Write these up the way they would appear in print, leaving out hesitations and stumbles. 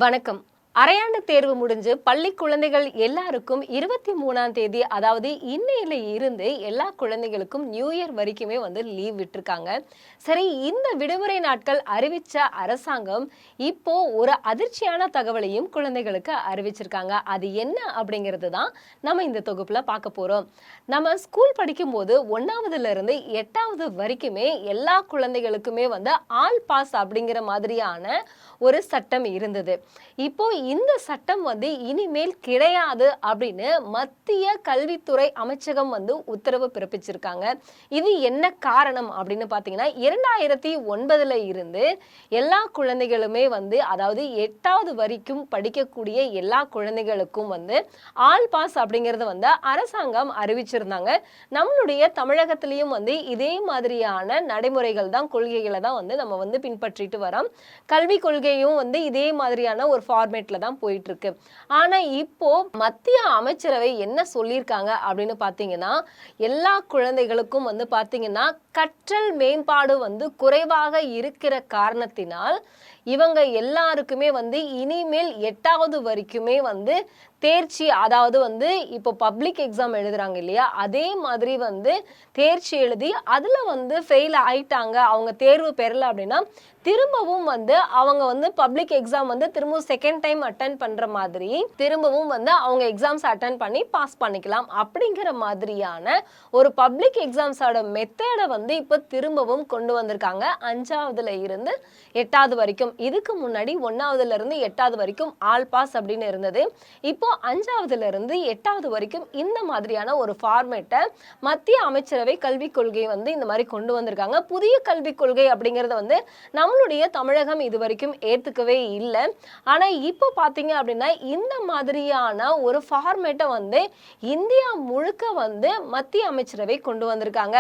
வணக்கம். அரையாண்டு தேர்வு முடிஞ்சு பள்ளி குழந்தைகள் எல்லாருக்கும் 23ஆம் தேதி, அதாவது இன்னையில இருந்து எல்லா குழந்தைகளுக்கும் நியூ இயர் வரைக்குமே லீவ் விட்டுருக்காங்க. சரி, இந்த விடுமுறை நாட்கள் அறிவிச்ச அரசாங்கம் இப்போ ஒரு அதிர்ச்சியான தகவலையும் குழந்தைகளுக்கு அறிவிச்சிருக்காங்க. அது என்ன அப்படிங்கிறது தான் நம்ம இந்த தொகுப்புல பார்க்க போறோம். நம்ம ஸ்கூல் படிக்கும்போது 1ஆவதுல இருந்து 8ஆவது வரைக்குமே எல்லா குழந்தைகளுக்குமே ஆல் பாஸ் அப்படிங்கிற மாதிரியான ஒரு சட்டம் இருந்தது. இப்போ இந்த சட்டம் இனிமேல் கிடையாது அப்படின்னு மத்திய கல்வித்துறை அமைச்சகம் உத்தரவு பிறப்பிச்சிருக்காங்க. இது என்ன காரணம் அப்படின்னு பாத்தீங்கன்னா, 2009ல இருந்து எல்லா குழந்தைகளுமே அதாவது 8ஆவது வரைக்கும் படிக்கக்கூடிய எல்லா குழந்தைகளுக்கும் ஆல் பாஸ் அப்படிங்கறத அரசாங்கம் அறிவிச்சிருந்தாங்க. நம்மளுடைய தமிழகத்திலையும் இதே மாதிரியான நடைமுறைகள் தான், கொள்கைகளை தான் நம்ம பின்பற்றிட்டு வரோம். கல்வி கொள்கையும் இதே மாதிரியான ஒரு ஃபார்மேட்ல தான் போயிட்டு இருக்கு. ஆனா இப்போ மத்திய அமைச்சரவை என்ன சொல்லியிருக்காங்க அப்படின்னு பாத்தீங்கன்னா, எல்லா குழந்தைகளுக்கும் பாத்தீங்கன்னா கற்றல் மேம்பாடு குறைவாக இருக்கிற காரணத்தினால் இவங்க எல்லாருக்குமே இனிமேல் 8ஆவது வரைக்குமே தேர்ச்சி, அதாவது இப்போ பப்ளிக் எக்ஸாம் எழுதுறாங்க இல்லையா, அதே மாதிரி தேர்ச்சி எழுதி அதுல ஃபெயில் ஆயிட்டாங்க, அவங்க தேர்வு பெறல அப்படின்னா திரும்பவும் அவங்க பப்ளிக் எக்ஸாம் திரும்பவும் செகண்ட் டைம் அட்டென்ட் பண்ற மாதிரி திரும்பவும் அவங்க எக்ஸாம்ஸ் அட்டென்ட் பண்ணி பாஸ் பண்ணிக்கலாம். அப்படிங்கிற மாதிரியான ஒரு பப்ளிக் எக்ஸாம்ஸோட மெத்தட இப்ப திரும்பவும் கொண்டு வந்திருக்காங்க. 5ஆவதுல இருந்து 8ஆவது வரைக்கும். இதுக்கு முன்னாடி 1ஆவதுல இருந்து 8ஆவது வரைக்கும் ஆல் பாஸ் அப்படின்னு இருந்தது. இப்போ 5ஆவதுல இருந்து 8ஆவது வரைக்கும் இந்த மாதிரியான ஒரு ஃபார்மேட்டை மத்திய அமைச்சரவை கல்விக் கொள்கை இந்த மாதிரி கொண்டு வந்திருக்காங்க. புதிய கல்விக் கொள்கை அப்படிங்கறத நம்மளுடைய தமிழகம் இது வரைக்கும் ஏத்துக்கவே இல்லை. ஆனா இப்போ பாத்தீங்க அப்படின்னா இந்த மாதிரியான ஒரு ஃபார்மேட்டை இந்தியா முழுக்க மத்திய அமைச்சரவை கொண்டு வந்திருக்காங்க.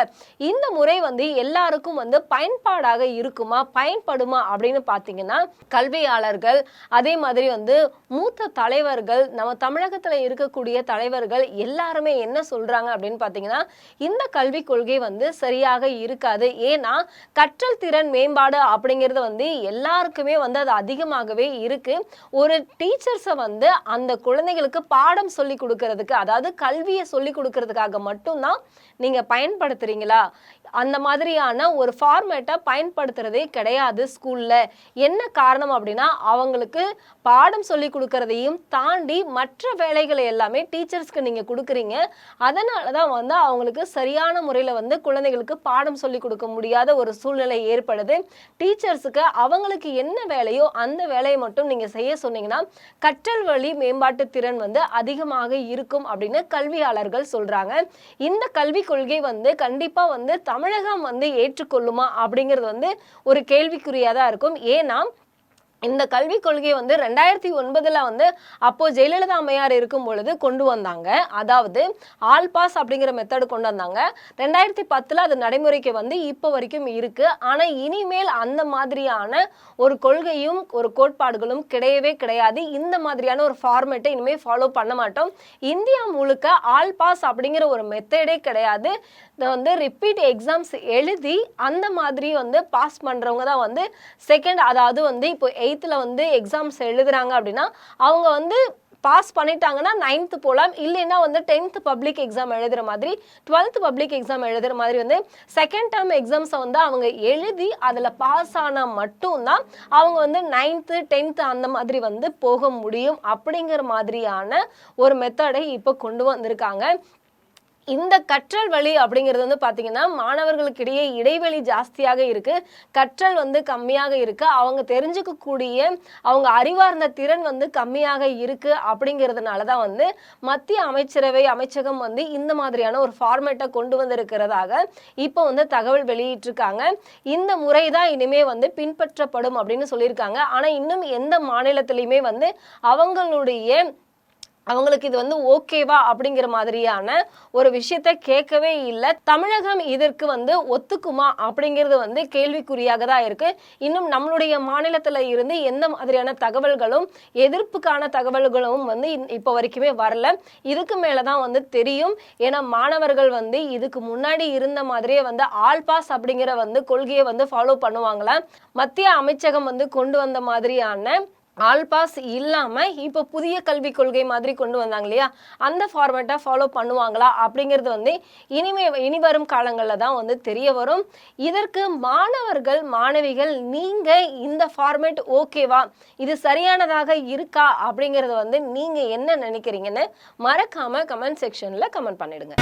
இந்த முறை எல்லாருக்கும் பயன்பாடாக இருக்குமா, பயன்படுமா அப்படின்னு பாத்தீங்கன்னா, கல்வியாளர்கள், அதே மாதிரி மூத்த தலைவர்கள், நம்ம தமிழகத்துல இருக்கக்கூடிய தலைவர்கள் எல்லாருமே என்ன சொல்றாங்க அப்படின்னு பாத்தீங்கன்னா, இந்த கல்விக் கொள்கை சரியாக இருக்காது. ஏன்னா கற்றல் திறன் மேம்பாடு அப்படிங்கிறது எல்லாருக்குமே அது அதிகமாகவே இருக்கு. ஒரு டீச்சர்ஸை அந்த குழந்தைகளுக்கு பாடம் சொல்லி கொடுக்கறதுக்கு, அதாவது கல்வியை சொல்லி கொடுக்கறதுக்காக மட்டும்தான் நீங்க பயன்படுத்துறீங்களா? அந்த மாதிரியான ஒரு ஃபார்மேட்டை பயன்படுத்துறதே கிடையாது ஸ்கூல்ல. என்ன காரணம் அப்படின்னா, அவங்களுக்கு பாடம் சொல்லி கொடுக்கறதையும் தாண்டி மற்ற வேலைகளை எல்லாமே டீச்சர்ஸ்க்கு நீங்க கொடுக்குறீங்க. அதனாலதான் அவங்களுக்கு சரியான முறையில குழந்தைகளுக்கு பாடம் சொல்லி கொடுக்க முடியாத ஒரு சூழ்நிலை ஏற்படுது. டீச்சர்ஸுக்கு அவங்களுக்கு என்ன வேலையோ அந்த வேலையை மட்டும் நீங்க செய்ய சொன்னீங்கன்னா கற்றல் வழி மேம்பாட்டு திறன் அதிகமாக இருக்கும் அப்படின்னு கல்வியாளர்கள் சொல்றாங்க. இந்த கல்வி கொள்கை கண்டிப்பா தமிழகம் ஏற்றுக்கொள்ளுமா அப்படிங்கிறது ஒரு கேள்விக்குறியாதான் இருக்கும். ஏன்னா இந்த கல்விக் கொள்கையை 2009ல அப்போ ஜெயலலிதா அம்மையார் இருக்கும் பொழுது கொண்டு வந்தாங்க. அதாவது ஆல் பாஸ் அப்படிங்கிற மெத்தட் கொண்டு வந்தாங்க. 2010ல அது நடைமுறைக்கு இப்போ வரைக்கும் இருக்கு. ஆனா இனிமேல் அந்த மாதிரியான ஒரு கொள்கையும் ஒரு கோட்பாடுகளும் கிடையவே கிடையாது. இந்த மாதிரியான ஒரு ஃபார்மேட்டை இனிமேல் ஃபாலோ பண்ண மாட்டோம். இந்தியா முழுக்க ஆல் பாஸ் அப்படிங்கிற ஒரு மெத்தடே கிடையாது. ரிப்பீட் எக்ஸாம்ஸ் எழுதி அந்த மாதிரி பாஸ் பண்றவங்க தான் செகண்ட், அதாவது இப்போ 8th எக்ஸாம்ஸ் எழுதுறாங்க அப்படின்னா அவங்க பாஸ் பண்ணிட்டாங்கன்னா 9th போலாம், இல்லைன்னா 10th பப்ளிக் எக்ஸாம் எழுதுற மாதிரி, 12th பப்ளிக் எக்ஸாம் எழுதுற மாதிரி செகண்ட் டேர்ம் எக்ஸாம்ஸை அவங்க எழுதி அதுல பாஸ் ஆனா மட்டும்தான் அவங்க 9th 10th அந்த மாதிரி போக முடியும். அப்படிங்கிற மாதிரியான ஒரு மெத்தடை இப்போ கொண்டு வந்திருக்காங்க. இந்த கற்றல் வழி அப்படிங்கிறது பாத்தீங்கன்னா, மாணவர்களுக்கிடையே இடைவெளி ஜாஸ்தியாக இருக்கு, கற்றல் கம்மியாக இருக்கு, அவங்க தெரிஞ்சுக்கக்கூடிய அவங்க அறிவார்ந்த திறன் கம்மியாக இருக்கு. அப்படிங்கிறதுனாலதான் மத்திய அமைச்சரவை அமைச்சகம் இந்த மாதிரியான ஒரு ஃபார்மேட்டை கொண்டு வந்திருக்கிறதாக இப்போ தகவல் வெளியிட்டிருக்காங்க. இந்த முறைதான் இனிமே பின்பற்றப்படும் அப்படின்னு சொல்லியிருக்காங்க. ஆனா இன்னும் எந்த மாநிலத்திலையுமே அவங்களுக்கு இது ஓகேவா அப்படிங்கிற மாதிரியான ஒரு விஷயத்தை கேட்கவே இல்லை. தமிழகம் இதற்கு ஒத்துக்குமா அப்படிங்கிறது கேள்விக்குறியாக தான் இருக்கு. இன்னும் நம்மளுடைய மாநிலத்துல இருந்து எந்த மாதிரியான தகவல்களும் எதிர்ப்புக்கான தகவல்களும் இப்போ வரைக்குமே வரல. இதுக்கு மேலதான் தெரியும். ஏன்னா மாணவர்கள் இதுக்கு முன்னாடி இருந்த மாதிரியே ஆல் பாஸ் அப்படிங்கிற கொள்கையை ஃபாலோ பண்ணுவாங்களா, மத்திய அமைச்சகம் கொண்டு வந்த மாதிரியான ஆல் பாஸ் இல்லாம இப்போ புதிய கல்விக் கொள்கை மாதிரி கொண்டு வந்தாங்க இல்லையா, அந்த ஃபார்மேட்டை ஃபாலோ பண்ணுவாங்களா அப்படிங்கிறது வந்து இனி வரும் காலங்களில் தான் வந்து தெரிய வரும். இதற்கு மாணவர்கள் மாணவிகள் நீங்க இந்த ஃபார்மேட் ஓகேவா, இது சரியானதாக இருக்கா அப்படிங்கறத வந்து நீங்க என்ன நினைக்கிறீங்கன்னு மறக்காம கமெண்ட் செக்ஷன்ல கமெண்ட் பண்ணிடுங்க.